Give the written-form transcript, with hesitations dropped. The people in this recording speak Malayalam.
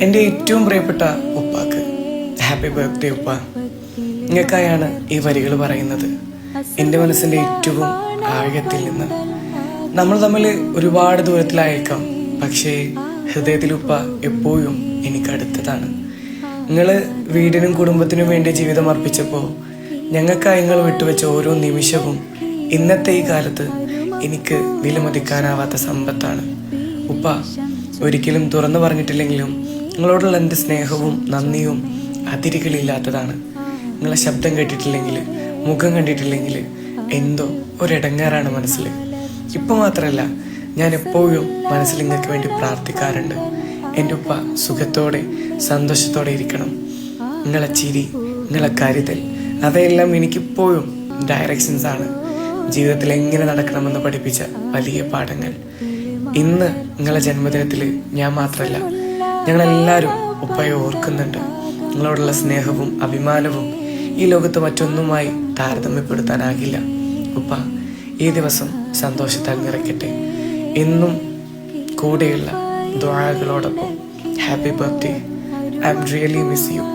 എൻ്റെ ഏറ്റവും പ്രിയപ്പെട്ട ഉപ്പാക്ക് ഹാപ്പി ബർത്ത്ഡേ ഉപ്പ. നിങ്ങൾക്കായാണ് ഈ വരികൾ പറയുന്നത്. എൻ്റെ മനസ്സിൻ്റെ ഏറ്റവും ആഴത്തിൽ നിന്ന്. നമ്മൾ തമ്മിൽ ഒരുപാട് ദൂരത്തിലായേക്കാം, പക്ഷേ ഹൃദയത്തിൽ ഉപ്പ എപ്പോഴും എനിക്കടുത്തതാണ്. നിങ്ങൾ വീടിനും കുടുംബത്തിനും വേണ്ടി ജീവിതം അർപ്പിച്ചപ്പോൾ ഞങ്ങൾക്കായി നിങ്ങൾ വിട്ടുവെച്ച ഓരോ നിമിഷവും ഇന്നത്തെ ഈ കാലത്ത് എനിക്ക് വിലമതിക്കാനാവാത്ത സമ്പത്താണ്. ഉപ്പ ഒരിക്കലും തുറന്നു പറഞ്ഞിട്ടില്ലെങ്കിലും നിങ്ങളോടുള്ള എൻ്റെ സ്നേഹവും നന്ദിയും അതിരുകളില്ലാത്തതാണ്. നിങ്ങളെ ശബ്ദം കേട്ടിട്ടില്ലെങ്കിൽ, മുഖം കണ്ടിട്ടില്ലെങ്കിൽ എന്തോ ഒരിടങ്ങാറാണ് മനസ്സിൽ. ഇപ്പം മാത്രമല്ല, ഞാൻ എപ്പോഴും മനസ്സിൽ നിങ്ങൾക്ക് വേണ്ടി പ്രാർത്ഥിക്കാറുണ്ട്. എൻ്റെ ഉപ്പ സുഖത്തോടെ സന്തോഷത്തോടെ ഇരിക്കണം. നിങ്ങളെ ചിരി, നിങ്ങളെ കരുതൽ, അവയെല്ലാം എനിക്കിപ്പോഴും ഡയറക്ഷൻസ് ആണ്. ജീവിതത്തിൽ എങ്ങനെ നടക്കണമെന്ന് പഠിപ്പിച്ച വലിയ പാഠങ്ങൾ. ഇന്ന് നിങ്ങളെ ജന്മദിനത്തിൽ ഞാൻ മാത്രമല്ല, ഞങ്ങളെല്ലാവരും ഉപ്പയെ ഓർക്കുന്നുണ്ട്. നിങ്ങളോടുള്ള സ്നേഹവും അഭിമാനവും ഈ ലോകത്ത് മറ്റൊന്നുമായി താരതമ്യപ്പെടുത്താനാകില്ല. ഉപ്പ ഈ ദിവസം സന്തോഷത്താൽ നിറയ്ക്കട്ടെ. എന്നും കൂടെയുള്ള ദുആകളോടൊപ്പം happy birthday. I am really miss U.